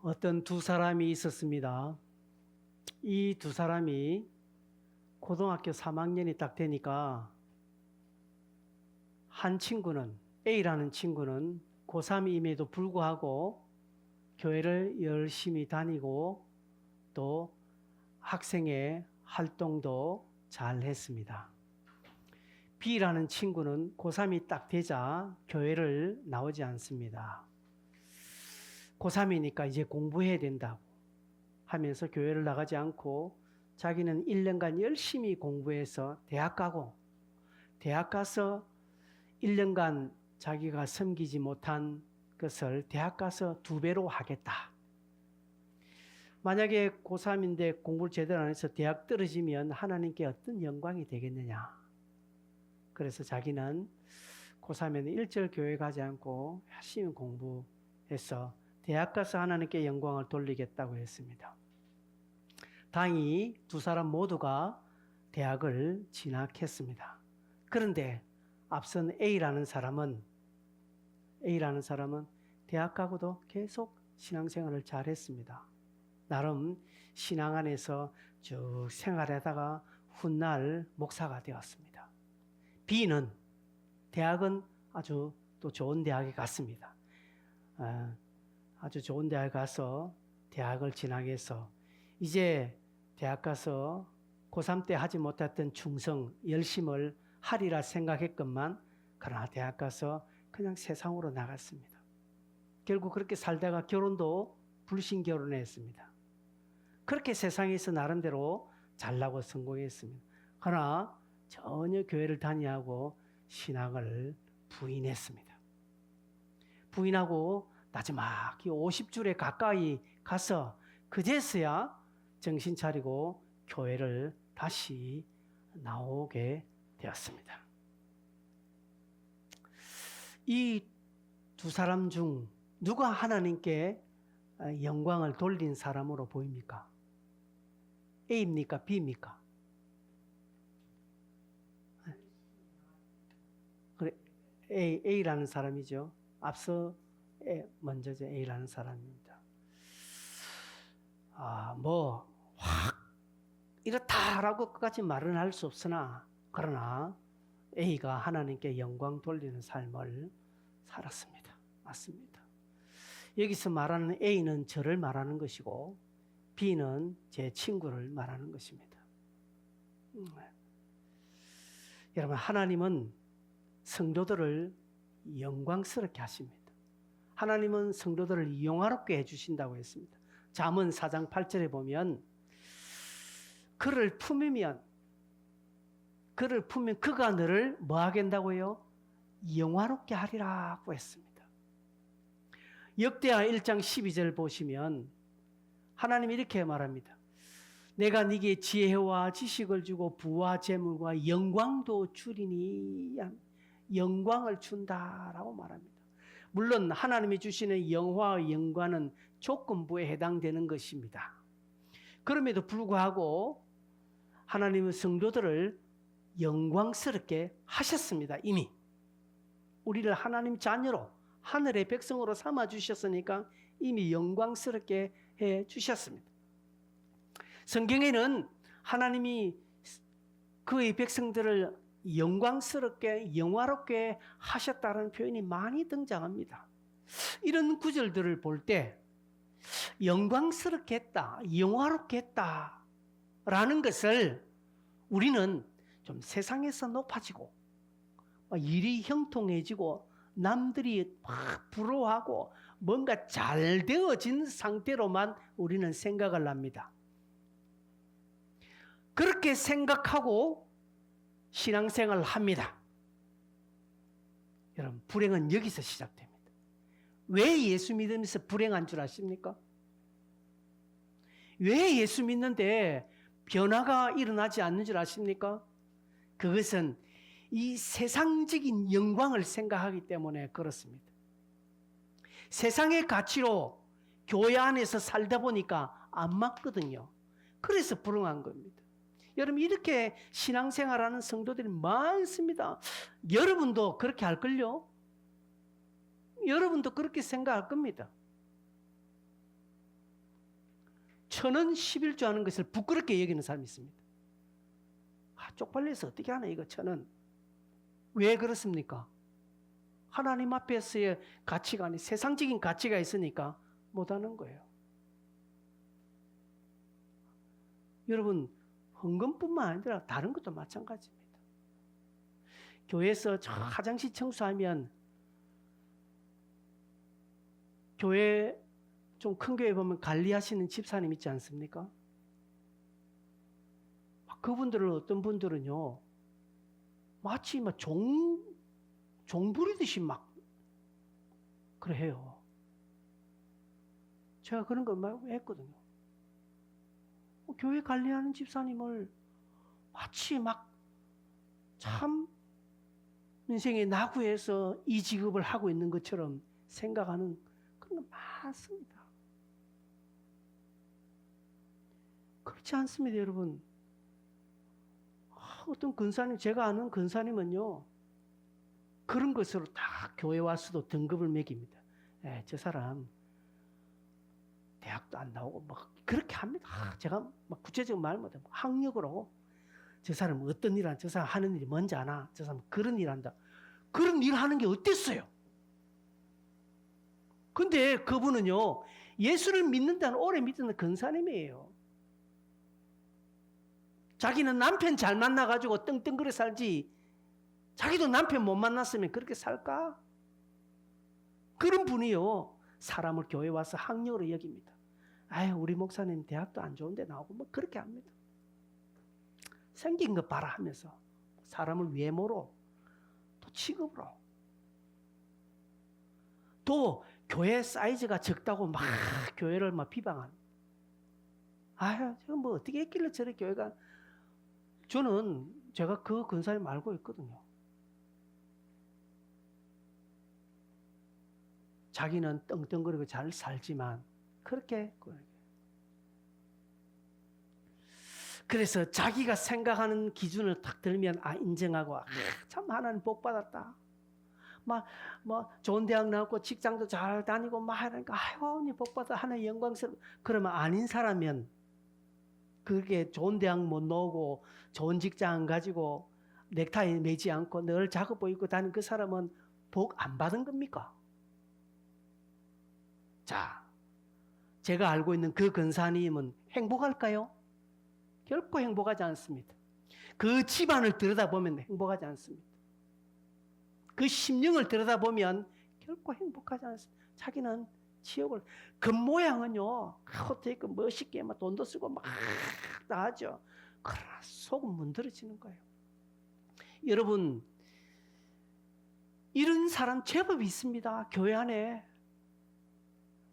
어떤 두 사람이 있었습니다. 이 두 사람이 고등학교 3학년이 딱 되니까 한 친구는, A라는 친구는 고3임에도 불구하고 교회를 열심히 다니고 또 학생의 활동도 잘 했습니다. B라는 친구는 고3이 딱 되자 교회를 나오지 않습니다. 고3이니까 이제 공부해야 된다고 하면서 교회를 나가지 않고 자기는 1년간 열심히 공부해서 대학 가고, 대학 가서 1년간 자기가 섬기지 못한 것을 대학 가서 2배로 하겠다. 만약에 고3인데 공부를 제대로 안 해서 대학 떨어지면 하나님께 어떤 영광이 되겠느냐. 그래서 자기는 고3에는 일절 교회 가지 않고 열심히 공부해서 대학 가서 하나님께 영광을 돌리겠다고 했습니다. 다행히 두 사람 모두가 대학을 진학했습니다. 그런데 앞선 A라는 사람은 대학 가고도 계속 신앙생활을 잘 했습니다. 나름 신앙 안에서 쭉 생활하다가 훗날 목사가 되었습니다. B는 대학은 아주 또 좋은 대학에 갔습니다. 아주 좋은 대학에 가서 대학을 진학해서 이제 대학 가서 고3 때 하지 못했던 충성, 열심을 하리라 생각했건만 그러나 대학 가서 그냥 세상으로 나갔습니다. 결국 그렇게 살다가 결혼도 불신결혼을 했습니다. 그렇게 세상에서 나름대로 잘나고 성공했습니다. 그러나 전혀 교회를 다니하고 신앙을 부인했습니다. 부인하고 나지막히 50줄에 가까이 가서 그제서야 정신 차리고 교회를 다시 나오게 되었습니다. 이 두 사람 중 누가 하나님께 영광을 돌린 사람으로 보입니까? A입니까? B입니까? 그래, A라는 사람이죠. 앞서 먼저죠. A라는 사람입니다. 확 이렇다라고 끝까지 말은 할 수 없으나 그러나 A가 하나님께 영광 돌리는 삶을 살았습니다. 맞습니다. 여기서 말하는 A는 저를 말하는 것이고 B는 제 친구를 말하는 것입니다. 여러분, 하나님은 성도들을 영광스럽게 하십니다. 하나님은 성도들을 영화롭게 해주신다고 했습니다. 잠언 4장 8절에 보면 그를 품으면 그가 너를 뭐 하겠다고요? 영화롭게 하리라고 했습니다. 역대하 1장 12절 보시면 하나님이 이렇게 말합니다. 내가 네게 지혜와 지식을 주고 부와 재물과 영광도 주리니, 영광을 준다라고 말합니다. 물론 하나님이 주시는 영화와 영광은 조건부에 해당되는 것입니다. 그럼에도 불구하고 하나님은 성도들을 영광스럽게 하셨습니다. 이미 우리를 하나님 자녀로 하늘의 백성으로 삼아주셨으니까 이미 영광스럽게 해주셨습니다. 성경에는 하나님이 그의 백성들을 영광스럽게 영화롭게 하셨다는 표현이 많이 등장합니다. 이런 구절들을 볼 때 영광스럽게 했다, 영화롭게 했다라는 것을 우리는 좀 세상에서 높아지고 일이 형통해지고 남들이 막 부러워하고 뭔가 잘 되어진 상태로만 우리는 생각을 합니다. 그렇게 생각하고 신앙생활을 합니다. 여러분, 불행은 여기서 시작됩니다. 왜 예수 믿으면서 불행한 줄 아십니까? 왜 예수 믿는데 변화가 일어나지 않는 줄 아십니까? 그것은 이 세상적인 영광을 생각하기 때문에 그렇습니다. 세상의 가치로 교회 안에서 살다 보니까 안 맞거든요. 그래서 불행한 겁니다. 여러분, 이렇게 신앙생활하는 성도들이 많습니다. 여러분도 그렇게 할걸요? 여러분도 그렇게 생각할 겁니다. 천원 11조 하는 것을 부끄럽게 여기는 사람이 있습니다. 쪽팔려서 어떻게 하나 이거 천원. 왜 그렇습니까? 하나님 앞에서의 가치관이 세상적인 가치가 있으니까 못하는 거예요. 여러분 헌금뿐만 아니라 다른 것도 마찬가지입니다. 교회에서 화장실 청소하면 교회 좀 큰 교회 보면 관리하시는 집사님 있지 않습니까? 그분들은 어떤 분들은요 마치 막 종 부리듯이 막 그래 해요. 제가 그런 걸 막 했거든요. 교회 관리하는 집사님을 마치 막 참 인생의 나구에서 이 직업을 하고 있는 것처럼 생각하는 그런 거 많습니다. 그렇지 않습니다, 여러분. 어떤 근사님, 제가 아는 근사님은요 그런 것으로 다 교회 와서도 등급을 매깁니다. 저 사람 대학도 안 나오고 막 그렇게 합니다. 제가 막 구체적으로 말 못해. 학력으로 저 사람 어떤 일 하는, 저 사람 하는 일이 뭔지 아나? 저 사람 그런 일 한다. 그런 일 하는 게 어땠어요? 근데 그분은요 예수를 믿는다는 오래 믿는 근사님이에요. 자기는 남편 잘 만나가지고 떵떵거려 살지 자기도 남편 못 만났으면 그렇게 살까? 그런 분이요 사람을 교회 와서 학력으로 여깁니다. 아유 우리 목사님 대학도 안 좋은데 나오고 뭐 그렇게 합니다. 생긴 거 봐라 하면서 사람을 외모로 또 취급으로 또 교회 사이즈가 적다고 막 교회를 막 비방하는. 아유 저 뭐 어떻게 했길래 저래 교회가. 저는 제가 그 근사님 알고 있거든요. 자기는 떵떵거리고 잘 살지만 그렇게 그래서 자기가 생각하는 기준을 딱 들면 인정하고 참 하나님 복 받았다. 막 좋은 대학 나왔고 직장도 잘 다니고 막 하니까 아이고 언니 복 받아 하나님 영광스러워. 그러면 아닌 사람은 그게 좋은 대학 못 나오고 좋은 직장 가지고 넥타이 매지 않고 늘 작업 입고 다니는 그 사람은 복 안 받은 겁니까? 자, 제가 알고 있는 그 근사님은 행복할까요? 결코 행복하지 않습니다. 그 집안을 들여다보면 행복하지 않습니다. 그 심령을 들여다보면 결코 행복하지 않습니다. 자기는 지옥을 겉모양은요 호텔 멋있게 막 돈도 쓰고 막 나하죠. 그러나 속은 문드러지는 거예요. 여러분 이런 사람 제법 있습니다. 교회 안에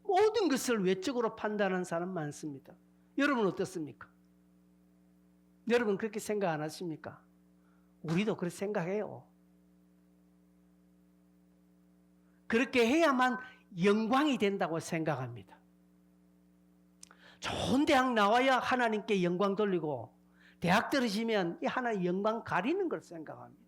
모든 것을 외적으로 판단하는 사람 많습니다. 여러분 어떻습니까? 여러분 그렇게 생각 안 하십니까? 우리도 그렇게 생각해요. 그렇게 해야만 영광이 된다고 생각합니다. 좋은 대학 나와야 하나님께 영광 돌리고 대학 떨어지면 이 하나님 영광 가리는 걸 생각합니다.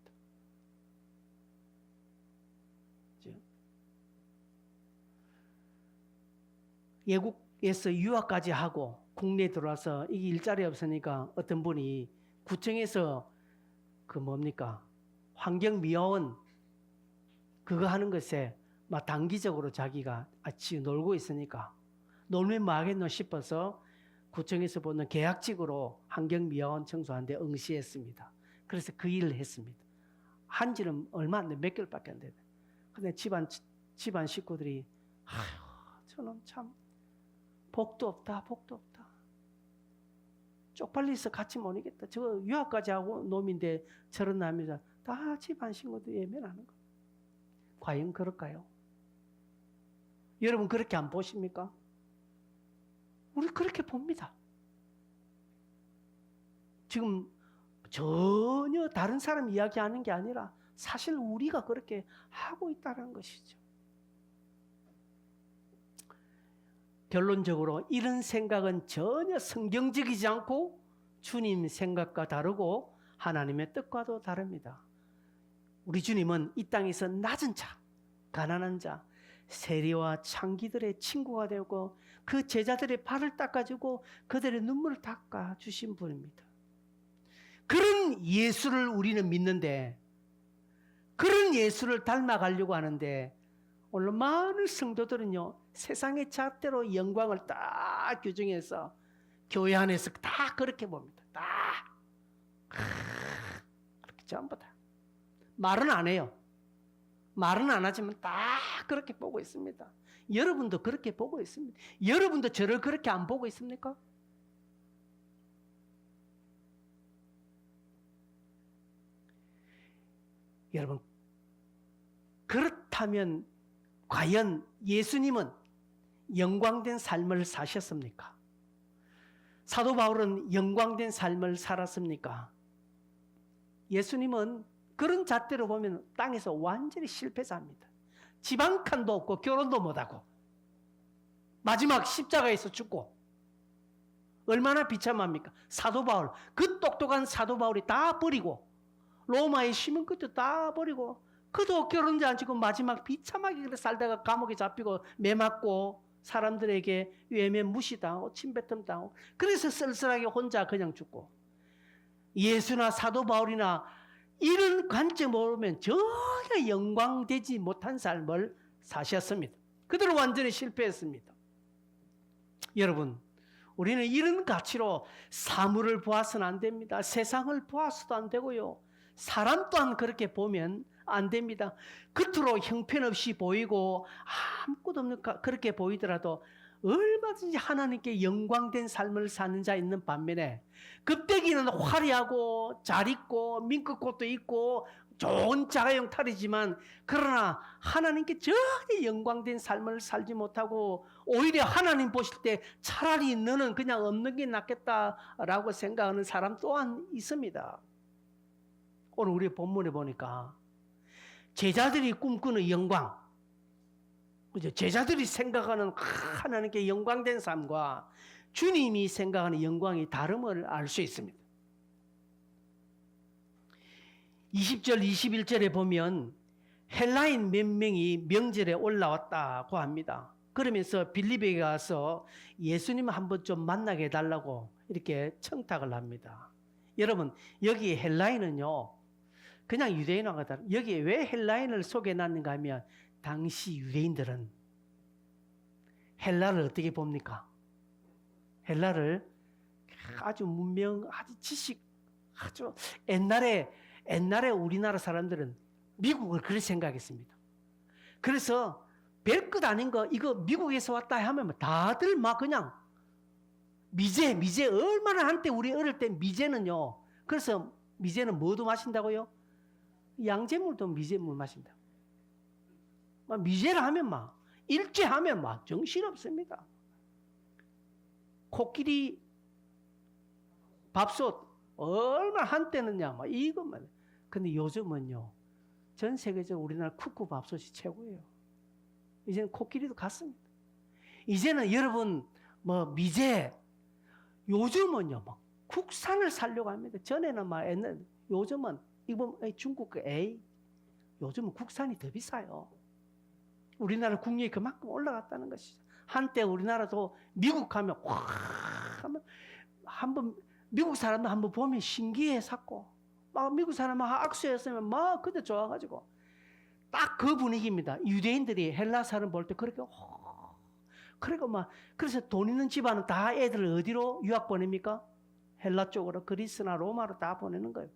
외국에서 유학까지 하고 국내에 들어와서 이게 일자리 없으니까 어떤 분이 구청에서 그 뭡니까 환경미화원 그거 하는 것에 막 단기적으로 자기가 지금 놀고 있으니까 놀면 뭐 하겠노 싶어서 구청에서 보는 계약직으로 환경미화원 청소하는데 응시했습니다. 그래서 그 일을 했습니다. 한 지는 얼마 안 돼, 몇 개월밖에 안 됐는데 근데 집안 식구들이 아휴 저놈 참 복도 없다 복도 없다 쪽팔려서 같이 못 이겠다. 저 유학까지 하고 놈인데 저런 남자 다 집안 식구들 예면하는 거. 과연 그럴까요? 여러분 그렇게 안 보십니까? 우리 그렇게 봅니다. 지금 전혀 다른 사람 이야기하는 게 아니라 사실 우리가 그렇게 하고 있다는 것이죠. 결론적으로 이런 생각은 전혀 성경적이지 않고 주님 생각과 다르고 하나님의 뜻과도 다릅니다. 우리 주님은 이 땅에서 낮은 자, 가난한 자, 세리와 창기들의 친구가 되고 그 제자들의 발을 닦아주고 그들의 눈물을 닦아주신 분입니다. 그런 예수를 우리는 믿는데, 그런 예수를 닮아가려고 하는데, 오늘 많은 성도들은요, 세상의 잣대로 영광을 딱 규정해서 교회 안에서 다 그렇게 봅니다. 다 그렇게 전부 다. 말은 안 해요. 말은 안 하지만 다 그렇게 보고 있습니다. 여러분도 그렇게 보고 있습니다. 여러분도 저를 그렇게 안 보고 있습니까? 여러분, 그렇다면 과연 예수님은 영광된 삶을 사셨습니까? 사도 바울은 영광된 삶을 살았습니까? 예수님은 그런 잣대로 보면 땅에서 완전히 실패자입니다. 집 한 칸도 없고 결혼도 못하고 마지막 십자가에서 죽고, 얼마나 비참합니까? 사도 바울, 그 똑똑한 사도 바울이 다 버리고 로마에 심은 것도 다 버리고 그도 결혼도 안 지고 마지막 비참하게 살다가 감옥에 잡히고 매 맞고 사람들에게 외면 무시당하고 침뱉음 당하고, 그래서 쓸쓸하게 혼자 그냥 죽고, 예수나 사도 바울이나 이런 관점으로 보면 전혀 영광되지 못한 삶을 사셨습니다. 그들은 완전히 실패했습니다. 여러분, 우리는 이런 가치로 사물을 보아서는 안 됩니다. 세상을 보아서도 안 되고요, 사람 또한 그렇게 보면 안 됩니다. 겉으로 형편없이 보이고 아무것도 없는 그렇게 보이더라도 얼마든지 하나님께 영광된 삶을 사는 자 있는 반면에, 껍데기는 화려하고 잘 입고 민끝꽃도 있고 좋은 자가용 탈이지만 그러나 하나님께 전혀 영광된 삶을 살지 못하고 오히려 하나님 보실 때 차라리 너는 그냥 없는 게 낫겠다라고 생각하는 사람 또한 있습니다. 오늘 우리 본문에 보니까 제자들이 꿈꾸는 영광, 그죠? 제자들이 생각하는 하나님께 영광된 삶과 주님이 생각하는 영광이 다름을 알 수 있습니다. 20절 21절에 보면 헬라인 몇 명이 명절에 올라왔다고 합니다. 그러면서 빌립에 가서 예수님 한번 좀 만나게 해달라고 이렇게 청탁을 합니다. 여러분, 여기 헬라인은요 그냥 유대인하고 다른, 여기에 왜 헬라인을 소개해놨는가 하면 당시 유대인들은 헬라를 어떻게 봅니까? 헬라를 아주 문명, 아주 지식, 아주 옛날에 우리나라 사람들은 미국을 그렇게 생각했습니다. 그래서 별것 아닌 거 이거 미국에서 왔다 하면 다들 막 그냥 미제 얼마나 한때 우리 어릴 때 미제는요. 그래서 미제는 뭐도 마신다고요? 양잿물도 미제물 마신다. 미제를 하면 막 일제하면 막 정신없습니다. 코끼리 밥솥 얼마나 한때는야 막 이것만. 근데 요즘은요 전 세계적으로 우리나라 쿠쿠 밥솥이 최고예요. 이제는 코끼리도 갔습니다. 이제는 여러분 뭐 미제, 요즘은요 막 국산을 살려고 합니다. 전에는 막 옛날, 요즘은 이거 중국 요즘은 국산이 더 비싸요. 우리나라 국력이 그만큼 올라갔다는 것이죠. 한때 우리나라도 미국 가면 와 하면 한번 미국 사람들 한번 보면 신기해 샀고 막 미국 사람하고 악수했으면 막 그때 좋아가지고 딱 그 분위기입니다. 유대인들이 헬라 사람 볼 때 그렇게 그리고 막 그래서 돈 있는 집안은 다 애들을 어디로 유학 보냅니까? 헬라 쪽으로, 그리스나 로마로 다 보내는 거예요.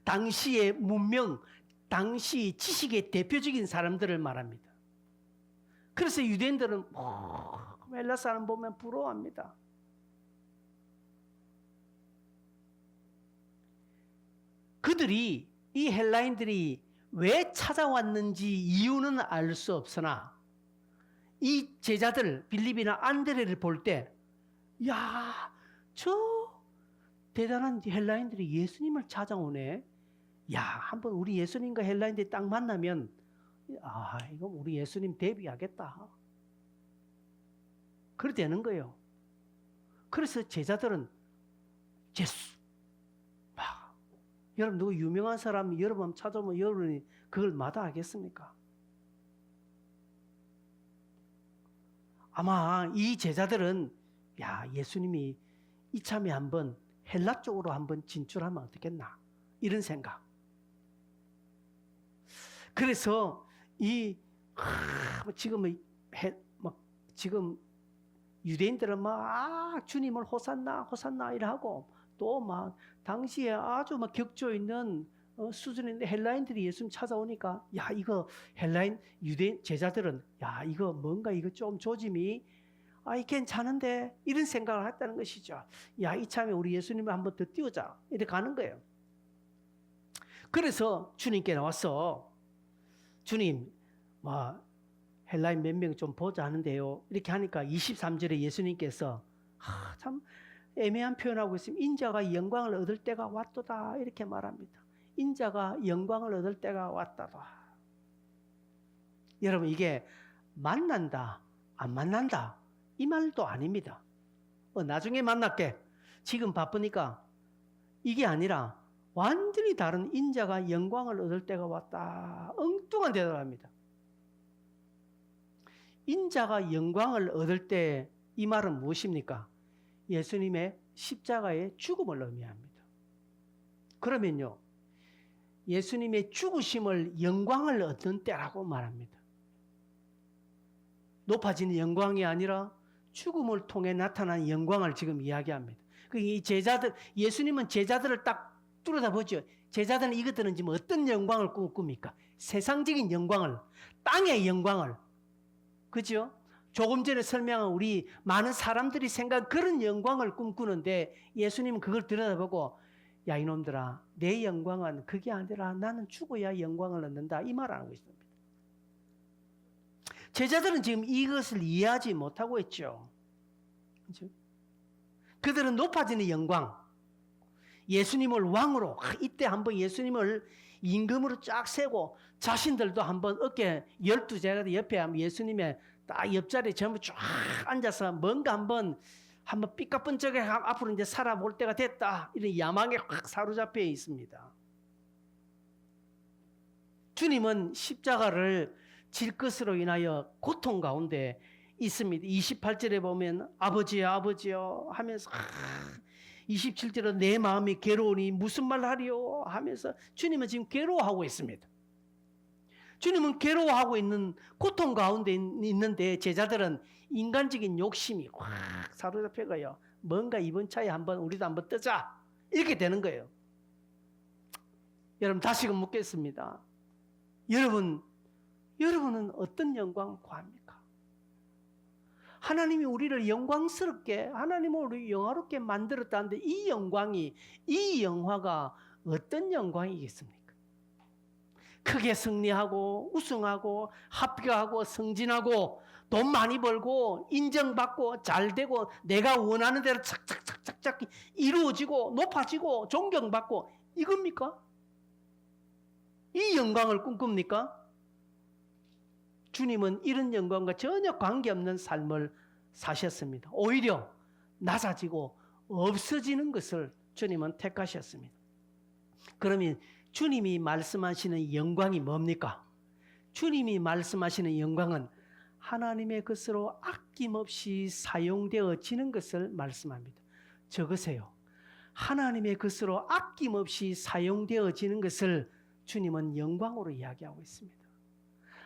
당시의 문명, 당시 지식의 대표적인 사람들을 말합니다. 그래서 유대인들은 헬라 사람 보면 부러워합니다. 그들이, 이 헬라인들이 왜 찾아왔는지 이유는 알 수 없으나 이 제자들 빌립이나 안드레를 볼 때, 야, 저 대단한 헬라인들이 예수님을 찾아오네. 야, 한번 우리 예수님과 헬라인들이 딱 만나면 이거 우리 예수님 데뷔하겠다. 그렇게 되는 거예요. 그래서 제자들은 예수, 여러분 누구 유명한 사람 여러분 찾아오면 여러분이 그걸 마다하겠습니까? 아마 이 제자들은 야, 예수님이 이참에 한번 헬라 쪽으로 한번 진출하면 어떻겠나 이런 생각. 그래서 지금 유대인들은 막 주님을 호산나 호산나 이러고 또 막 당시에 아주 막 격조 있는 수준인데 헬라인들이 예수님 찾아오니까 야, 이거 헬라인 유대인 제자들은 야, 이거 뭔가 이거 좀 조짐이 이 괜찮은데 이런 생각을 했다는 것이죠. 야, 이참에 우리 예수님을 한번 더 띄우자 이렇게 가는 거예요. 그래서 주님께 나와서 주님 헬라인 몇 명 좀 보자 하는데요. 이렇게 하니까 23절에 예수님께서 참 애매한 표현하고 있으면 인자가 영광을 얻을 때가 왔도다 이렇게 말합니다. 인자가 영광을 얻을 때가 왔다다. 여러분 이게 만난다 안 만난다 이 말도 아닙니다. 나중에 만날게 지금 바쁘니까 이게 아니라 완전히 다른 인자가 영광을 얻을 때가 왔다. 엉뚱한 대답을 합니다. 인자가 영광을 얻을 때 이 말은 무엇입니까? 예수님의 십자가의 죽음을 의미합니다. 그러면요, 예수님의 죽으심을 영광을 얻는 때라고 말합니다. 높아지는 영광이 아니라 죽음을 통해 나타난 영광을 지금 이야기합니다. 이 제자들, 예수님은 제자들을 딱 뚫어다보죠. 제자들은 이것들은 지금 어떤 영광을 꿈꿉니까? 세상적인 영광을, 땅의 영광을, 그죠? 조금 전에 설명한 우리 많은 사람들이 생각한 그런 영광을 꿈꾸는데 예수님은 그걸 들여다보고 야, 이놈들아, 내 영광은 그게 아니라 나는 죽어야 영광을 얻는다 이 말 안 하고 있습니다. 제자들은 지금 이것을 이해하지 못하고 있죠. 그죠? 그들은 높아지는 영광, 예수님을 왕으로, 이때 한번 예수님을 임금으로 쫙 세고 자신들도 한번 어깨 12제자들 옆에 한번 예수님의 딱 옆자리에 전부 쫙 앉아서 뭔가 한번 삐까뻔쩍하게 앞으로 이제 살아볼 때가 됐다. 이런 야망에 확 사로잡혀 있습니다. 주님은 십자가를 질 것으로 인하여 고통 가운데 있습니다. 28절에 보면 아버지여 아버지여 하면서 27절에 내 마음이 괴로우니 무슨 말 하리요 하면서 주님은 지금 괴로워하고 있습니다. 주님은 괴로워하고 있는 고통 가운데 있는데 제자들은 인간적인 욕심이 확 사로잡혀가요. 뭔가 이번 차에 우리도 한번 뜨자 이렇게 되는 거예요. 여러분 다시금 묻겠습니다. 여러분은 어떤 영광 구합니까? 하나님이 우리를 영광스럽게, 하나님을 우리 영화롭게 만들었다는데 이 영화가 어떤 영광이겠습니까? 크게 승리하고 우승하고 합격하고 승진하고 돈 많이 벌고 인정받고 잘되고 내가 원하는 대로 착착착착 이루어지고 높아지고 존경받고 이겁니까? 이 영광을 꿈꿉니까? 주님은 이런 영광과 전혀 관계없는 삶을 사셨습니다. 오히려 낮아지고 없어지는 것을 주님은 택하셨습니다. 그러면 주님이 말씀하시는 영광이 뭡니까? 주님이 말씀하시는 영광은 하나님의 것으로 아낌없이 사용되어지는 것을 말씀합니다. 적으세요. 하나님의 것으로 아낌없이 사용되어지는 것을 주님은 영광으로 이야기하고 있습니다.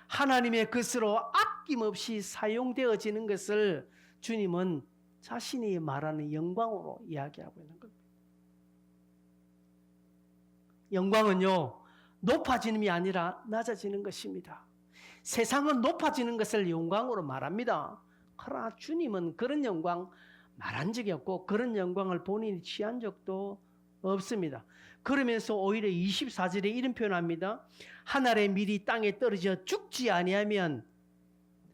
하나님의 것으로 아낌없이 사용되어지는 것을 주님은 자신이 말하는 영광으로 이야기하고 있는 겁니다. 영광은요, 높아지는이 아니라 낮아지는 것입니다. 세상은 높아지는 것을 영광으로 말합니다. 그러나 주님은 그런 영광 말한 적이 없고 그런 영광을 본인이 취한 적도 없습니다. 그러면서 오히려 24절에 이런 표현합니다. 한 알의 밀이 땅에 떨어져 죽지 아니하면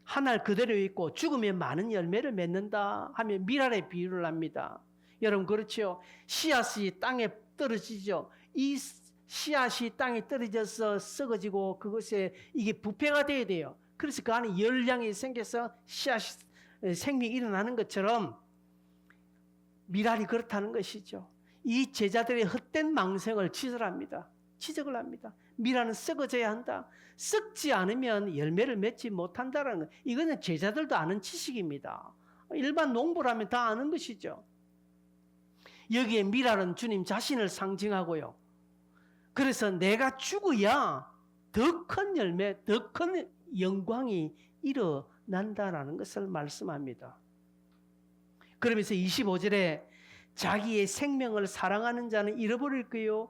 한 알 그대로 있고 죽으면 많은 열매를 맺는다 하며 밀알의 비유를 합니다. 여러분 그렇죠? 씨앗이 땅에 떨어지죠. 이 씨앗이 땅에 떨어져서 썩어지고 그것에 이게 부패가 돼야 돼요. 그래서 그 안에 열량이 생겨서 씨앗이 생명이 일어나는 것처럼 밀알이 그렇다는 것이죠. 이 제자들의 헛된 망상을 치설합니다. 지적을 합니다. 미라는 썩어져야 한다. 썩지 않으면 열매를 맺지 못한다는 것. 이거는 제자들도 아는 지식입니다. 일반 농부라면 다 아는 것이죠. 여기에 미라는 주님 자신을 상징하고요. 그래서 내가 죽어야 더 큰 열매, 더 큰 영광이 일어난다라는 것을 말씀합니다. 그러면서 25절에 자기의 생명을 사랑하는 자는 잃어버릴 거요.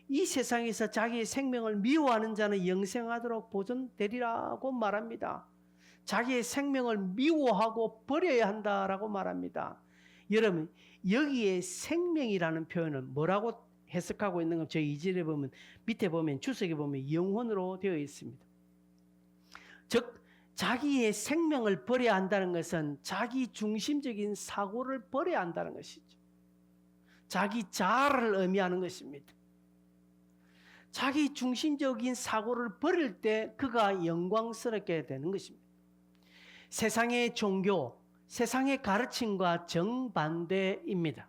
이 세상에서 자기의 생명을 미워하는 자는 영생하도록 보존되리라고 말합니다. 자기의 생명을 미워하고 버려야 한다라고 말합니다. 여러분, 여기에 생명이라는 표현을 뭐라고 해석하고 있는 건 저희 2절에 보면, 밑에 보면 주석에 보면 영혼으로 되어 있습니다. 즉 자기의 생명을 버려야 한다는 것은 자기 중심적인 사고를 버려야 한다는 것이죠. 자기 자아를 의미하는 것입니다. 자기 중심적인 사고를 버릴 때 그가 영광스럽게 되는 것입니다. 세상의 종교, 세상의 가르침과 정반대입니다.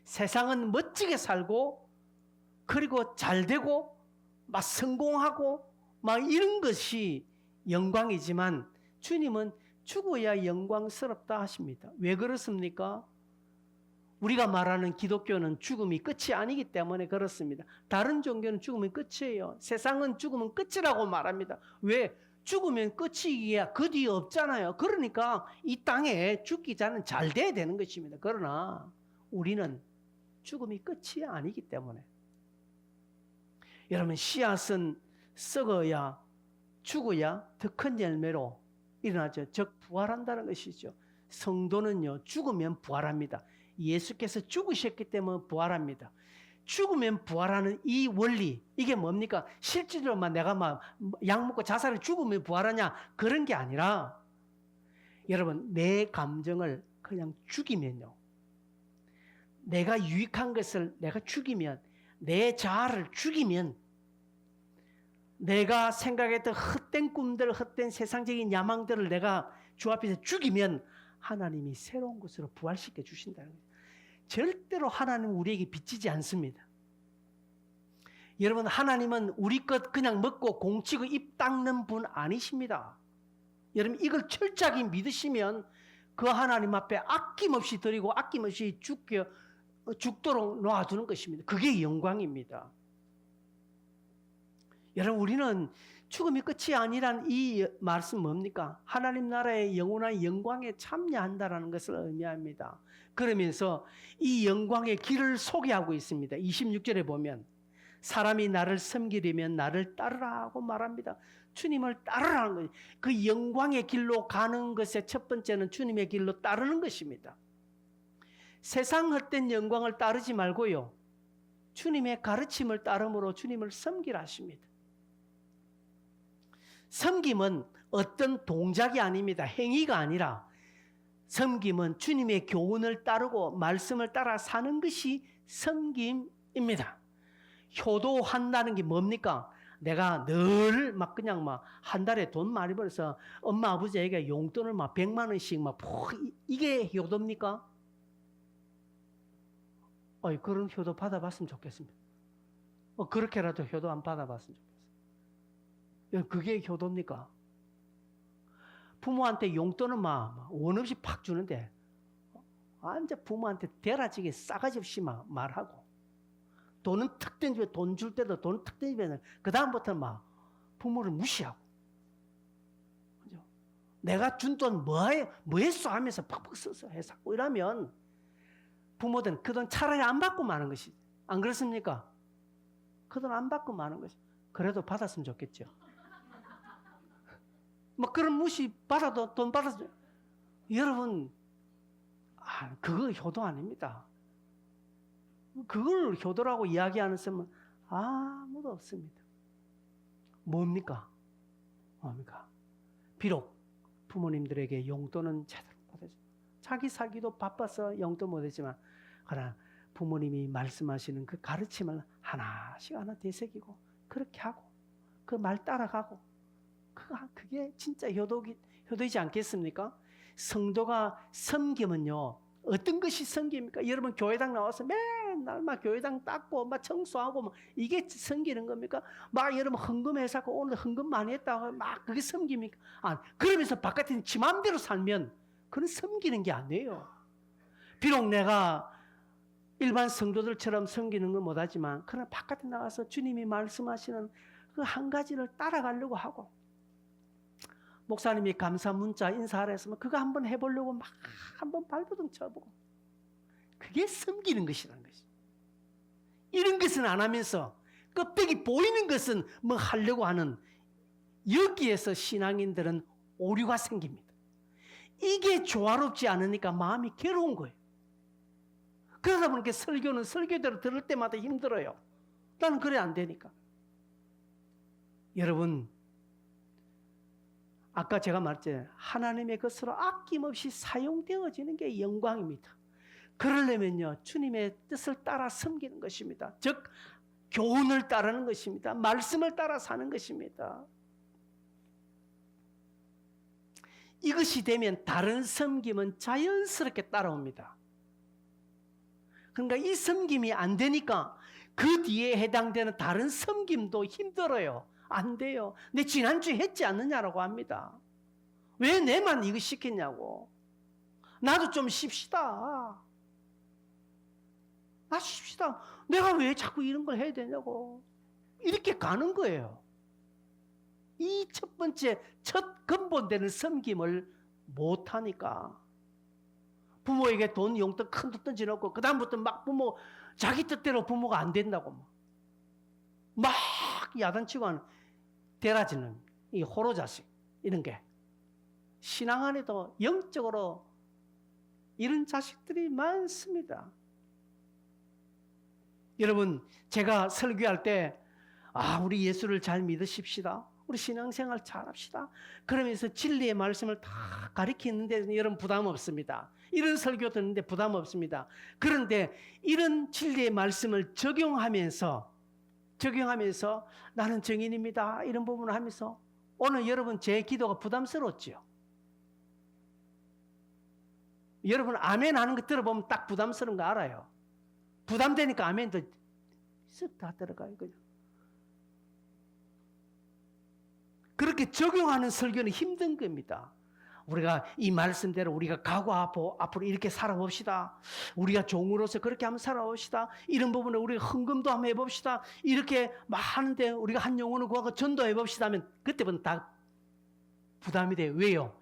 세상은 멋지게 살고 그리고 잘되고 막 성공하고 막 이런 것이 영광이지만 주님은 죽어야 영광스럽다 하십니다. 왜 그렇습니까? 우리가 말하는 기독교는 죽음이 끝이 아니기 때문에 그렇습니다. 다른 종교는 죽음이 끝이에요. 세상은 죽음은 끝이라고 말합니다. 왜? 죽으면 끝이기야 그 뒤에 없잖아요. 그러니까 이 땅에 죽기 전에 잘 돼야 되는 것입니다. 그러나 우리는 죽음이 끝이 아니기 때문에. 여러분, 씨앗은 썩어야 죽어야 더 큰 열매로 일어나죠. 즉 부활한다는 것이죠. 성도는요 죽으면 부활합니다. 예수께서 죽으셨기 때문에 부활합니다. 죽으면 부활하는 이 원리, 이게 뭡니까? 실질로만 내가 막 약 먹고 자살을 죽으면 부활하냐, 그런 게 아니라 여러분, 내 감정을 그냥 죽이면요, 내가 유익한 것을 내가 죽이면, 내 자아를 죽이면, 내가 생각했던 헛된 꿈들, 헛된 세상적인 야망들을 내가 주 앞에서 죽이면 하나님이 새로운 것으로 부활시켜 주신다는 거예요. 절대로 하나님은 우리에게 빚지지 않습니다. 여러분, 하나님은 우리 것 그냥 먹고 공치고 입 닦는 분 아니십니다. 여러분, 이걸 철저하게 믿으시면 그 하나님 앞에 아낌없이 드리고 아낌없이 죽도록 놓아두는 것입니다. 그게 영광입니다. 여러분, 우리는 죽음이 끝이 아니란 이 말씀 뭡니까? 하나님 나라의 영원한 영광에 참여한다는 것을 의미합니다. 그러면서 이 영광의 길을 소개하고 있습니다. 26절에 보면 사람이 나를 섬기려면 나를 따르라고 말합니다. 주님을 따르라는 거예요. 그 영광의 길로 가는 것의 첫 번째는 주님의 길로 따르는 것입니다. 세상 헛된 영광을 따르지 말고요, 주님의 가르침을 따름으로 주님을 섬기라 하십니다. 섬김은 어떤 동작이 아닙니다. 행위가 아니라 섬김은 주님의 교훈을 따르고 말씀을 따라 사는 것이 섬김입니다. 효도한다는 게 뭡니까? 내가 늘 막 그냥 막 한 달에 돈 많이 벌어서 엄마 아버지에게 용돈을 막 100만 원씩 막 이게 효도입니까? 그런 효도 받아봤으면 좋겠습니다. 그렇게라도 효도 안 받아봤으면 좋겠어요. 그게 효도입니까? 부모한테 용돈은 막 원 없이 팍 주는데 완전 부모한테 대라지게 싸가지 없이 막 말하고, 돈은 탁된 집에 돈 줄 때도 돈 탁된 집에는 그 다음부터는 막 부모를 무시하고, 그죠? 내가 준 돈 뭐 했어 하면서 팍팍 써서 해서 이러면 부모들은 그 돈 차라리 안 받고 마는 것이지. 안 그렇습니까? 그 돈 안 받고 마는 것이. 그래도 받았으면 좋겠죠. 뭐 그런 무시 받아도 돈 받았어요. 여러분, 그거 효도 아닙니다. 그걸 효도라고 이야기하는 사람은 아무도 없습니다. 뭡니까? 비록 부모님들에게 용돈은 제대로 받아줘. 자기 살기도 바빠서 용돈 못했지만, 그러나 부모님이 말씀하시는 그 가르침을 하나씩 하나 되새기고 그렇게 하고 그 말 따라가고, 그게 진짜 효도이지 않겠습니까? 성도가 섬기면요, 어떤 것이 섬깁니까? 여러분, 교회당 나와서 날막 교회당 닦고 막 청소하고 막 이게 섬기는 겁니까? 막 여러분 헌금해서 오늘 헌금 많이 했다고 막 그게 섬깁니까? 그러면서 바깥에 지 맘대로 살면 그건 섬기는 게 아니에요. 비록 내가 일반 성도들처럼 섬기는 건 못하지만 그러나 바깥에 나가서 주님이 말씀하시는 그 한 가지를 따라가려고 하고, 목사님이 감사 문자 인사하라 했으면 그거 한번 해보려고 막 한번 발버둥 쳐보고, 그게 섬기는 것이라는 것이. 이런 것은 안 하면서 껍데기 보이는 것은 뭐 하려고 하는, 여기에서 신앙인들은 오류가 생깁니다. 이게 조화롭지 않으니까 마음이 괴로운 거예요. 그러다 보니까 설교는 설교대로 들을 때마다 힘들어요. 나는 그래 안 되니까. 여러분, 아까 제가 말했잖아요. 하나님의 것으로 아낌없이 사용되어지는 게 영광입니다. 그러려면요, 주님의 뜻을 따라 섬기는 것입니다. 즉, 교훈을 따르는 것입니다. 말씀을 따라 사는 것입니다. 이것이 되면 다른 섬김은 자연스럽게 따라옵니다. 그러니까 이 섬김이 안 되니까 그 뒤에 해당되는 다른 섬김도 힘들어요. 안 돼요. 내 지난주에 했지 않느냐라고 합니다. 왜 내만 이거 시켰냐고. 나도 좀 쉽시다. 나 쉽시다. 내가 왜 자꾸 이런 걸 해야 되냐고. 이렇게 가는 거예요. 이 첫 번째, 첫 근본되는 섬김을 못하니까. 부모에게 돈, 용돈 큰 돈 던져놓고, 그다음부터 막 부모, 자기 뜻대로 부모가 안 된다고. 막 야단치고 하는, 대라지는, 이 호로자식, 이런 게. 신앙 안에도 영적으로 이런 자식들이 많습니다. 여러분, 제가 설교할 때, 우리 예수를 잘 믿으십시다. 우리 신앙생활 잘합시다. 그러면서 진리의 말씀을 다 가르치는데 여러분 부담 없습니다. 이런 설교 듣는데 부담 없습니다. 그런데 이런 진리의 말씀을 적용하면서 나는 정인입니다. 이런 부분을 하면서 오늘 여러분 제 기도가 부담스러웠죠. 여러분 아멘 하는 거 들어보면 딱 부담스러운 거 알아요. 부담되니까 아멘도 쓱 다 들어가요. 그냥. 그렇게 적용하는 설교는 힘든 겁니다. 우리가 이 말씀대로 우리가 각오하고 앞으로 이렇게 살아봅시다. 우리가 종으로서 그렇게 한번 살아봅시다. 이런 부분에 우리가 헌금도 한번 해봅시다. 이렇게 막 하는데 우리가 한 영혼을 구하고 전도해봅시다 하면 그때부터 다 부담이 돼요. 왜요?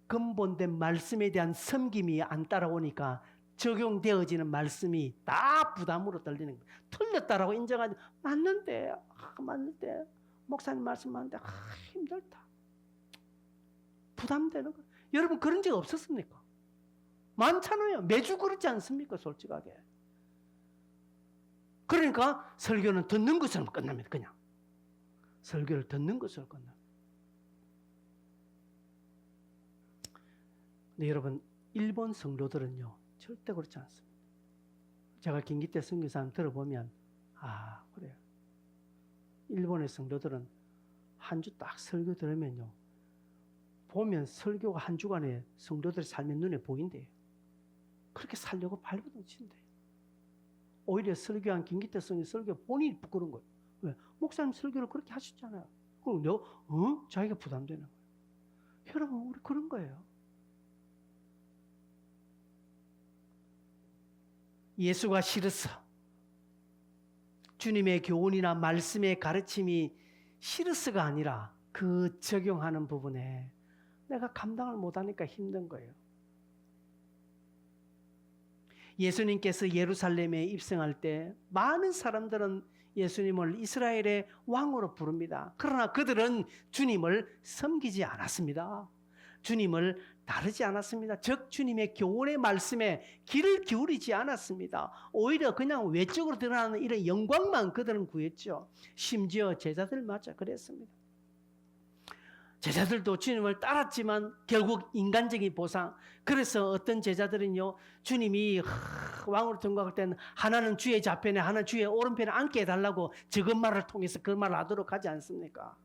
근본된 말씀에 대한 섬김이 안 따라오니까 적용되어지는 말씀이 다 부담으로 들리는 거예요. 틀렸다라고 인정하지. 맞는데 목사님 말씀 맞는데 힘들다. 부담되는 거. 여러분 그런 적 없었습니까? 많잖아요. 매주 그렇지 않습니까? 솔직하게. 그러니까 설교는 듣는 것으로 끝납니다. 그냥. 설교를 듣는 것으로 끝납니다. 근데 여러분 일본 성도들은요. 절대 그렇지 않습니다. 제가 김기태 선교사님 들어보면 그래요. 일본의 성도들은 한 주 딱 설교 들으면요. 보면 설교가 한 주간에 성도들의 삶이 눈에 보인대요. 그렇게 살려고 발버둥 친대요. 오히려 설교한 김기태 선교 설교 본인이 부끄러운 거예요. 왜? 목사님 설교를 그렇게 하셨잖아요. 그럼 자기가 부담되는 거예요. 여러분 우리 그런 거예요. 예수가 싫어서 주님의 교훈이나 말씀의 가르침이 싫어서가 아니라 그 적용하는 부분에 내가 감당을 못하니까 힘든 거예요. 예수님께서 예루살렘에 입성할 때 많은 사람들은 예수님을 이스라엘의 왕으로 부릅니다. 그러나 그들은 주님을 섬기지 않았습니다. 주님을 다르지 않았습니다. 즉 주님의 교훈의 말씀에 귀를 기울이지 않았습니다. 오히려 그냥 외적으로 드러나는 이런 영광만 그들은 구했죠. 심지어 제자들마저 그랬습니다. 제자들도 주님을 따랐지만 결국 인간적인 보상. 그래서 어떤 제자들은요. 주님이 왕으로 등극할 때는 하나는 주의 좌편에 하나는 주의 오른편에 앉게 해달라고 적은 말을 통해서 그 말을 하도록 하지 않습니까?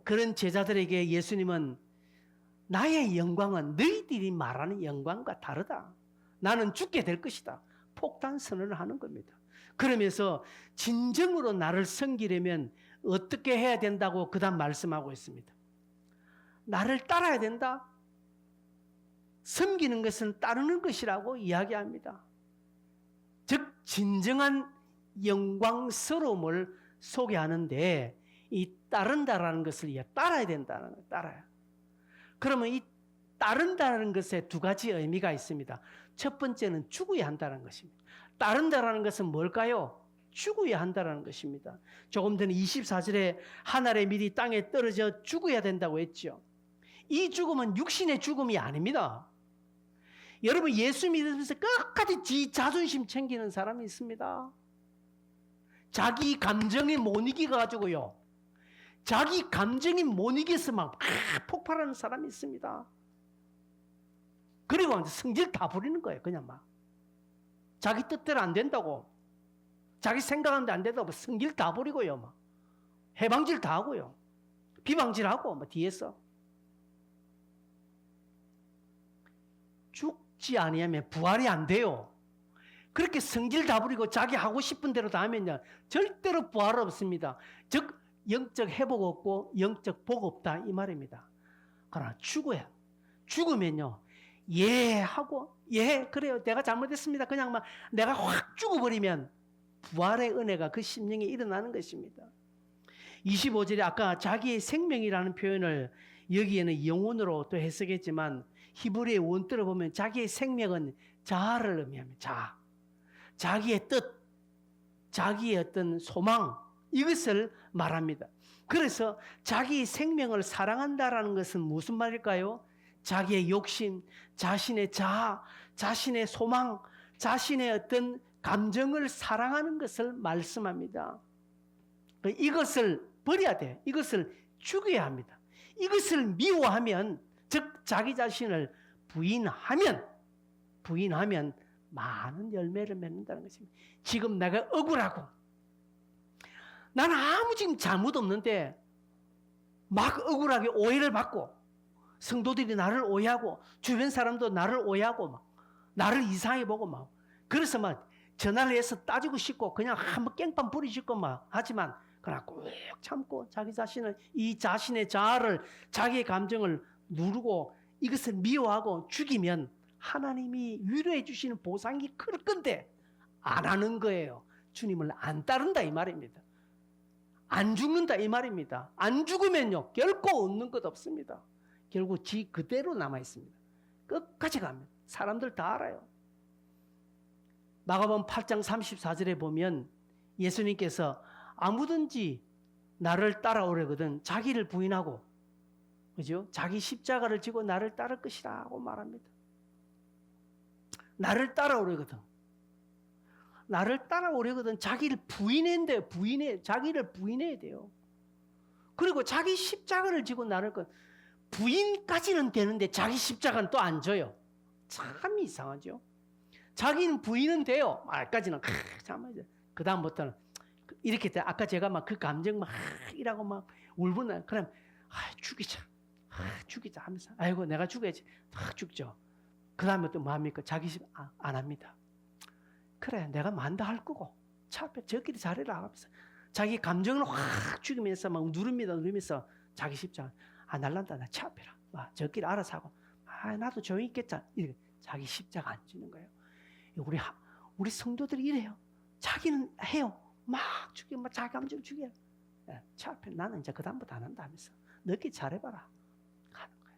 그런 제자들에게 예수님은 나의 영광은 너희들이 말하는 영광과 다르다. 나는 죽게 될 것이다. 폭탄 선언을 하는 겁니다. 그러면서 진정으로 나를 섬기려면 어떻게 해야 된다고 그 다음 말씀하고 있습니다. 나를 따라야 된다. 섬기는 것은 따르는 것이라고 이야기합니다. 즉 진정한 영광스러움을 소개하는데 이 따른다라는 것을 따라야 된다는 거예요. 따라야. 그러면 이 따른다는 것에 두 가지 의미가 있습니다. 첫 번째는 죽어야 한다는 것입니다. 따른다라는 것은 뭘까요? 죽어야 한다는 것입니다. 조금 전에 24절에 한 알의 밀이 땅에 떨어져 죽어야 된다고 했죠. 이 죽음은 육신의 죽음이 아닙니다. 여러분 예수 믿으면서 끝까지 지 자존심 챙기는 사람이 있습니다. 자기 감정에 못 이겨가지고요. 자기 감정이 못 이겨서 막 폭발하는 사람이 있습니다. 그리고 성질 다 부리는 거예요. 그냥 막. 자기 뜻대로 안 된다고. 자기 생각하는데 안 된다고 성질 다 부리고요. 막. 해방질 다 하고요. 비방질하고 막 뒤에서. 죽지 아니하면 부활이 안 돼요. 그렇게 성질 다 부리고 자기 하고 싶은 대로 다 하면요. 절대로 부활 없습니다. 즉 영적 회복 없고 영적 복 없다 이 말입니다. 그러나 죽어야. 죽으면요. 예 하고 예 그래요. 내가 잘못했습니다. 그냥 막 내가 확 죽어버리면 부활의 은혜가 그 심령에 일어나는 것입니다. 25절에 아까 자기의 생명이라는 표현을 여기에는 영혼으로 또 해석했지만 히브리의 원뜻을 보면 자기의 생명은 자아를 의미합니다. 자아. 자기의 뜻, 자기의 어떤 소망 이것을 말합니다. 그래서 자기 생명을 사랑한다라는 것은 무슨 말일까요? 자기의 욕심, 자신의 자아, 자신의 소망, 자신의 어떤 감정을 사랑하는 것을 말씀합니다. 이것을 버려야 돼요. 이것을 죽여야 합니다. 이것을 미워하면, 즉 자기 자신을 부인하면 많은 열매를 맺는다는 것입니다. 지금 내가 억울하고 나는 아무 지금 잘못 없는데 막 억울하게 오해를 받고 성도들이 나를 오해하고 주변 사람도 나를 오해하고 막 나를 이상하게 보고 막 그래서 막 전화를 해서 따지고 싶고 그냥 한번 깽판 부리고 막 하지만 그러나 꼭 참고 자기 자신을 이 자신의 자아를 자기의 감정을 누르고 이것을 미워하고 죽이면 하나님이 위로해 주시는 보상이 클 건데 안 하는 거예요. 주님을 안 따른다 이 말입니다. 안 죽는다 이 말입니다. 안 죽으면요 결코 얻는 것 없습니다. 결국 지 그대로 남아 있습니다. 끝까지 가면 사람들 다 알아요. 마가복음 8장 34절에 보면 예수님께서 아무든지 나를 따라오려거든 자기를 부인하고 그죠? 자기 십자가를 지고 나를 따를 것이라고 말합니다. 나를 따라오려거든. 나를 따라오려거든 자기를 부인해야 돼요. 자기를 부인해야 돼요. 그리고 자기 십자가를 지고 나를 부인까지는 되는데 자기 십자가는 또 안 져요. 참 이상하죠. 자기는 부인은 돼요. 말까지는 참 그 다음부터는 이렇게 돼. 아까 제가 막 그 감정 막 이라고 막 울분나 그럼 죽이자 하면서 아이고 내가 죽어야지 죽죠. 그 다음에 또 뭐 합니까? 자기 집 안 합니다. 그래 내가 만다 할 거고 차 앞에 저끼리 잘해라 하면서 자기 감정을 확 죽이면서 막 누르면서 자기 십자가 날란다 나 차 앞에라 저끼리 알아서 하고 나도 조용히 있겠자 이렇게 자기 십자가 안 지는 거예요. 우리 성도들이 이래요. 자기는 해요. 막 죽여 막 자기 감정 죽여 차 앞에 나는 이제 그 다음부터 안 한다 하면서 너끼리 잘해봐라 하는 거예요.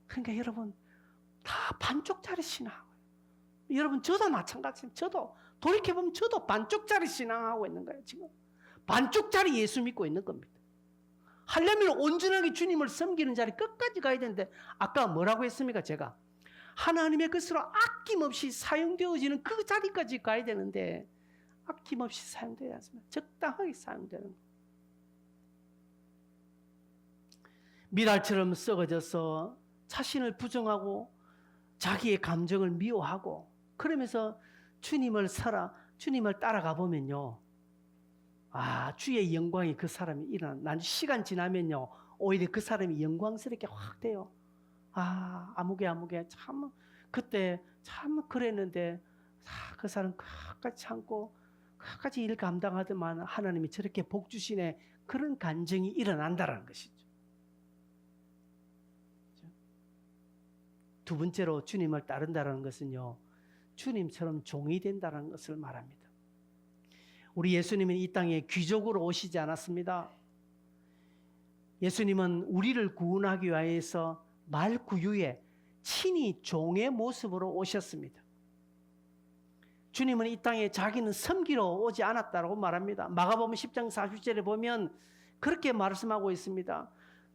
그러니까 여러분 다 반쪽짜리 신앙하고요. 여러분 저도 마찬가지입니다. 저도 돌이켜보면 저도 반쪽짜리 신앙하고 있는 거예요. 지금 반쪽짜리 예수 믿고 있는 겁니다. 하려면 온전하게 주님을 섬기는 자리 끝까지 가야 되는데 아까 뭐라고 했습니까? 제가 하나님의 것으로 아낌없이 사용되어지는 그 자리까지 가야 되는데 아낌없이 사용되지 않습니다. 적당하게 사용되는 거예요. 미랄처럼 썩어져서 자신을 부정하고 자기의 감정을 미워하고 그러면서 주님을 따라가 보면요. 주의 영광이 그 사람이 일어나. 시간 지나면요. 오히려 그 사람이 영광스럽게 확 돼요. 아무개 참 그때 참 그랬는데 그 사람 끝까지 참고 끝까지 일 감당하더만 하나님이 저렇게 복 주시네. 그런 간증이 일어난다는 것이죠. 두 번째로 주님을 따른다는 것은요, 주님처럼 종이 된다는 것을 말합니다. 우리 예수님은 이 땅에 귀족으로 오시지 않았습니다. 예수님은 우리를 구원하기 위해서 말구유에 친히 종의 모습으로 오셨습니다. 주님은 이 땅에 자기는 섬기러 오지 않았다고 말합니다. 마가복음 10장 40절에 보면 그렇게 말씀하고 있습니다.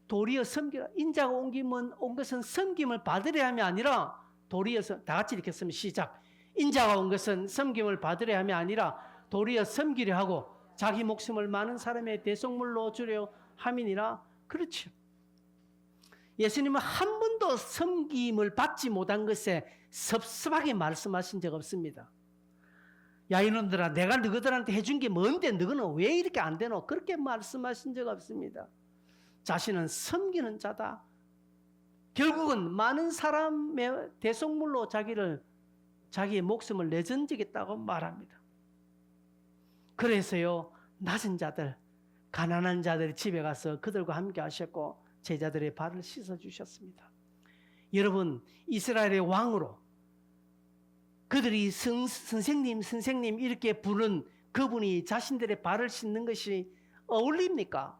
도리어 섬기라. 인자가 온 것은 섬김을 받으려 함이 아니라 도리어 다 같이 읽겠습니다. 시작. 인자가 온 것은 섬김을 받으려 함이 아니라 도리어 섬기려 하고 자기 목숨을 많은 사람의 대속물로 주려 함이니라. 그렇죠. 예수님은 한 번도 섬김을 받지 못한 것에 섭섭하게 말씀하신 적 없습니다. 야 이놈들아, 내가 너희들한테 해준 게 뭔데 너희는 왜 이렇게 안 되노? 그렇게 말씀하신 적 없습니다. 자신은 섬기는 자다. 결국은 많은 사람의 대속물로 자기의 목숨을 내던지겠다고 말합니다. 그래서요, 낮은 자들, 가난한 자들이 집에 가서 그들과 함께 하셨고 제자들의 발을 씻어 주셨습니다. 여러분, 이스라엘의 왕으로 그들이 선생님 이렇게 부른 그분이 자신들의 발을 씻는 것이 어울립니까?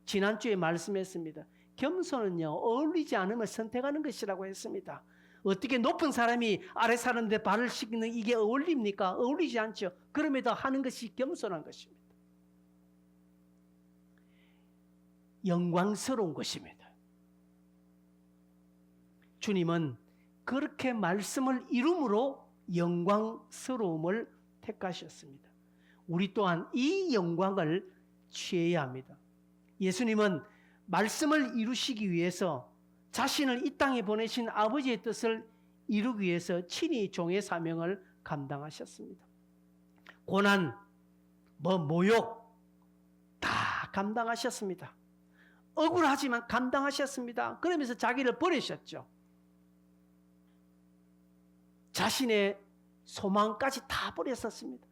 지난주에 말씀했습니다. 겸손은요, 어울리지 않으면 선택하는 것이라고 했습니다. 어떻게 높은 사람이 아래 사람들의 발을 씻는 이게 어울립니까? 어울리지 않죠. 그럼에도 하는 것이 겸손한 것입니다. 영광스러운 것입니다. 주님은 그렇게 말씀을 이룸으로 영광스러움을 택하셨습니다. 우리 또한 이 영광을 취해야 합니다. 예수님은 말씀을 이루시기 위해서 자신을 이 땅에 보내신 아버지의 뜻을 이루기 위해서 친히 종의 사명을 감당하셨습니다. 고난, 모욕 다 감당하셨습니다. 억울하지만 감당하셨습니다. 그러면서 자기를 버리셨죠. 자신의 소망까지 다 버렸었습니다.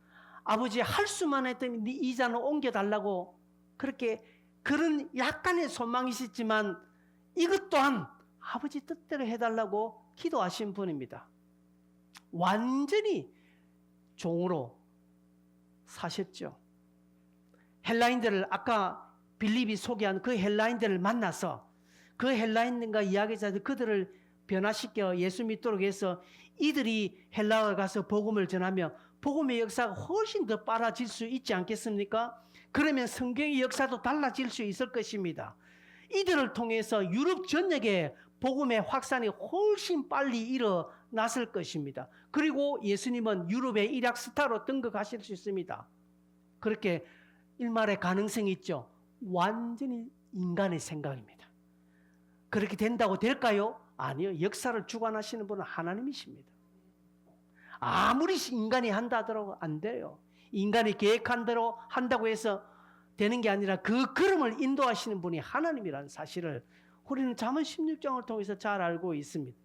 아버지 할 수만 했더니 네 이자는 옮겨달라고 그런 약간의 소망이 있었지만 이것 또한 아버지 뜻대로 해달라고 기도하신 분입니다. 완전히 종으로 사셨죠. 헬라인들을 아까 빌립이 소개한 그 헬라인들을 만나서 그 헬라인들과 이야기자들 그들을 변화시켜 예수 믿도록 해서 이들이 헬라에 가서 복음을 전하며 복음의 역사가 훨씬 더 빨라질 수 있지 않겠습니까? 그러면 성경의 역사도 달라질 수 있을 것입니다. 이들을 통해서 유럽 전역에 복음의 확산이 훨씬 빨리 일어났을 것입니다. 그리고 예수님은 유럽의 일약 스타로 등극하실 수 있습니다. 그렇게 일말의 가능성이 있죠. 완전히 인간의 생각입니다. 그렇게 된다고 될까요? 아니요. 역사를 주관하시는 분은 하나님이십니다. 아무리 인간이 한다 하더라도 안 돼요. 인간이 계획한 대로 한다고 해서 되는 게 아니라 그 걸음을 인도하시는 분이 하나님이라는 사실을 우리는 잠언 16장을 통해서 잘 알고 있습니다.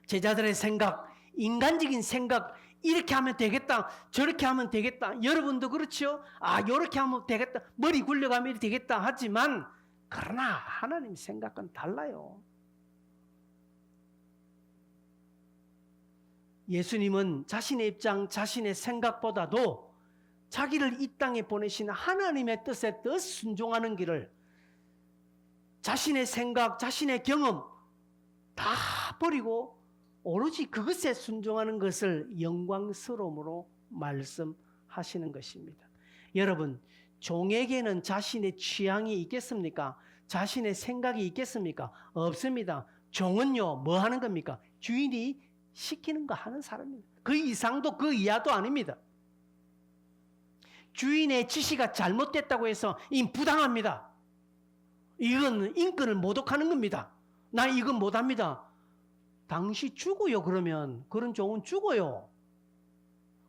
제자들의 생각, 인간적인 생각, 이렇게 하면 되겠다, 저렇게 하면 되겠다. 여러분도 그렇죠? 이렇게 하면 되겠다, 머리 굴려가면 이렇게 되겠다 하지만 그러나 하나님 생각은 달라요. 예수님은 자신의 입장, 자신의 생각보다도 자기를 이 땅에 보내신 하나님의 뜻에 더 순종하는 길을 자신의 생각, 자신의 경험 다 버리고 오로지 그것에 순종하는 것을 영광스러움으로 말씀하시는 것입니다. 여러분, 종에게는 자신의 취향이 있겠습니까? 자신의 생각이 있겠습니까? 없습니다. 종은요, 뭐 하는 겁니까? 주인이 시키는 거 하는 사람입니다. 그 이상도 그 이하도 아닙니다. 주인의 지시가 잘못됐다고 해서 부당합니다. 이건 인권을 모독하는 겁니다. 나 이건 못합니다. 당시 죽어요. 그러면 그런 종은 죽어요.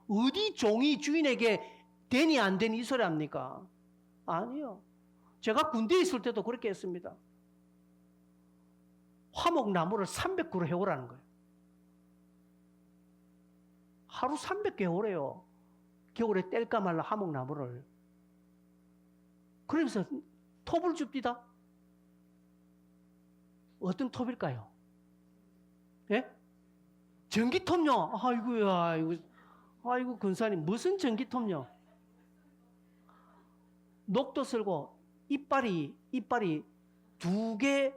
어디 종이 주인에게 되니 안 되니 이 소리 합니까? 아니요. 제가 군대에 있을 때도 그렇게 했습니다. 화목나무를 300그루 해오라는 거예요. 하루 300개 오래요. 겨울에 뗄까 말라 하목나무를. 그러면서 톱을 줍디다. 어떤 톱일까요? 예? 전기톱요. 아이고야, 아이고 근사님 무슨 전기톱요? 녹도 쓸고 이빨이 두 개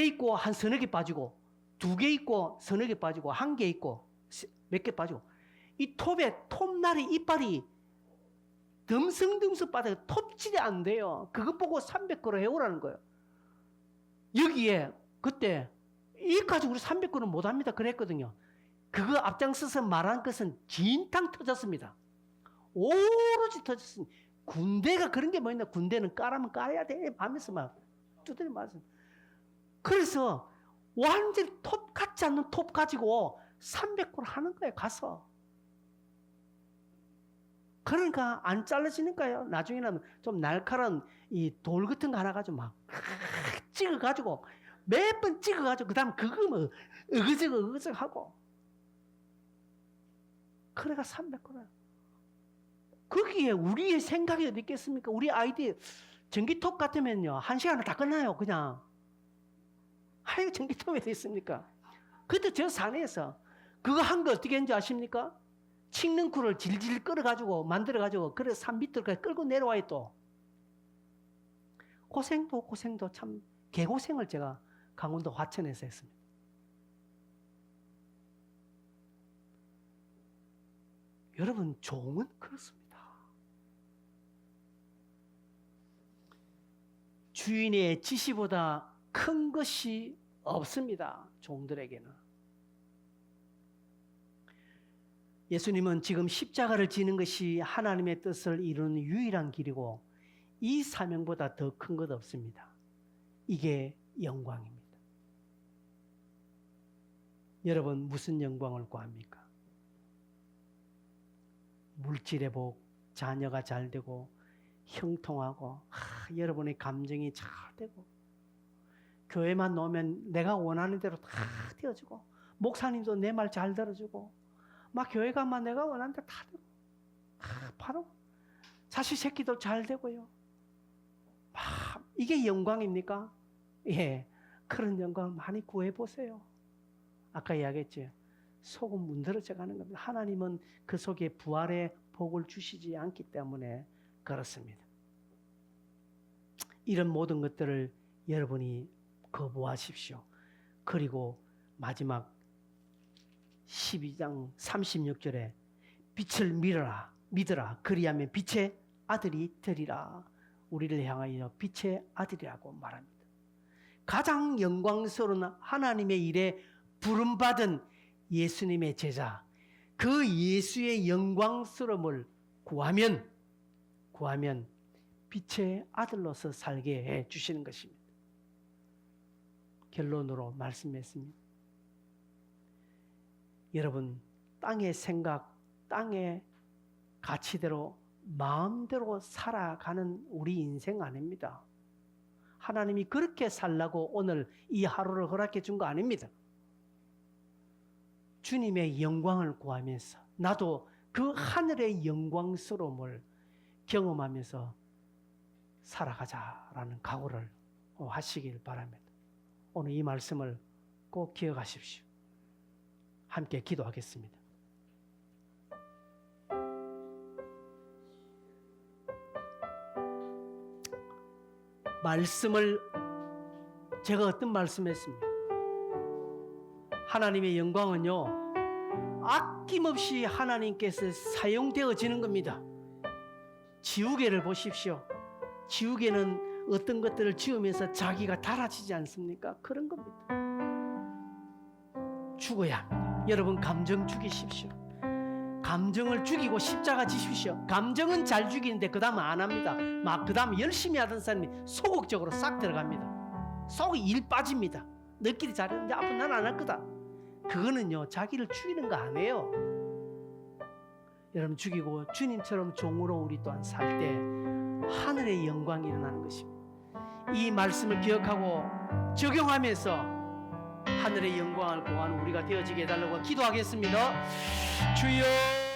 있고 한 서너 개 빠지고, 두 개 있고 서너 개 빠지고, 한 개 있고 몇 개 빠지고, 이 톱날이 이빨이 듬성듬성 빠져 톱질이 안 돼요. 그것 보고 300그루 해오라는 거예요. 여기에 그때 이까지 우리 300그루 못합니다 그랬거든요. 그거 앞장서서 말한 것은 진탕 터졌습니다. 오로지 터졌습니다. 군대가 그런 게 뭐 있나? 군대는 까라면 까야 돼. 밤에서 막 두드려 맞아. 그래서 완전히 톱 같지 않는 톱 가지고 300그루 하는 거예요. 가서. 그러니까 안 잘라지니까요. 나중에는 좀 날카로운 이 돌 같은 거 하나 가지고 막 찍어가지고 몇 번 찍어가지고 그 다음 그거 뭐 어그저그 하고. 그래가 300그루. 거기에 우리의 생각이 어디 있겠습니까? 우리 아이디 전기톱 같으면요 1시간에 다 끝나요. 그냥. 아이고 전기톱이 어디 있습니까? 그때 저 산에서 그거 한 거 어떻게 했는지 아십니까? 칡능쿨을 질질 끌어가지고 만들어가지고 그래 산 밑으로까지 끌고 내려와요. 또 고생도 참 개고생을 제가 강원도 화천에서 했습니다. 여러분 종은 그렇습니다. 주인의 지시보다 큰 것이 없습니다. 종들에게는. 예수님은 지금 십자가를 지는 것이 하나님의 뜻을 이루는 유일한 길이고 이 사명보다 더 큰 것 없습니다. 이게 영광입니다. 여러분 무슨 영광을 구합니까? 물질의 복, 자녀가 잘 되고 형통하고 여러분의 감정이 잘 되고 교회만 나오면 내가 원하는 대로 다 되어주고 목사님도 내 말 잘 들어주고 막 교회 가면 내가 원하는 대로 다 되고 바로 자식 새끼도 잘 되고요. 이게 영광입니까? 예, 그런 영광을 많이 구해보세요. 아까 이야기했죠. 속은 문드러져 가는 겁니다. 하나님은 그 속에 부활의 복을 주시지 않기 때문에 그렇습니다. 이런 모든 것들을 여러분이 거부하십시오. 그리고 마지막 12장 36절에 빛을 믿으라 그리하면 빛의 아들이 되리라. 우리를 향하여 빛의 아들이라고 말합니다. 가장 영광스러운 하나님의 일에 부름받은 예수님의 제자, 그 예수의 영광스러움을 구하면 빛의 아들로서 살게 해 주시는 것입니다. 결론으로 말씀했습니다. 여러분, 땅의 생각, 땅의 가치대로 마음대로 살아가는 우리 인생 아닙니다. 하나님이 그렇게 살라고 오늘 이 하루를 허락해 준 거 아닙니다. 주님의 영광을 구하면서 나도 그 하늘의 영광스러움을 경험하면서 살아가자라는 각오를 하시길 바랍니다. 오늘 이 말씀을 꼭 기억하십시오. 함께 기도하겠습니다. 말씀을 제가 어떤 말씀했습니까? 하나님의 영광은요 아낌없이 하나님께서 사용되어지는 겁니다. 지우개를 보십시오. 지우개는 어떤 것들을 지우면서 자기가 닳아지지 않습니까? 그런 겁니다. 죽어야 합니다. 여러분 감정 죽이십시오. 감정을 죽이고 십자가 지십시오. 감정은 잘 죽이는데 그 다음은 안 합니다. 막 그 다음 열심히 하던 사람이 소극적으로 싹 들어갑니다. 속이 일 빠집니다. 너끼리 잘했는데 앞으로 난 안 할 거다. 그거는요 자기를 죽이는 거 아니에요. 여러분 죽이고 주님처럼 종으로 우리 또한 살 때 하늘의 영광이 일어나는 것입니다. 이 말씀을 기억하고 적용하면서 하늘의 영광을 구하는 우리가 되어지게 해달라고 기도하겠습니다. 주여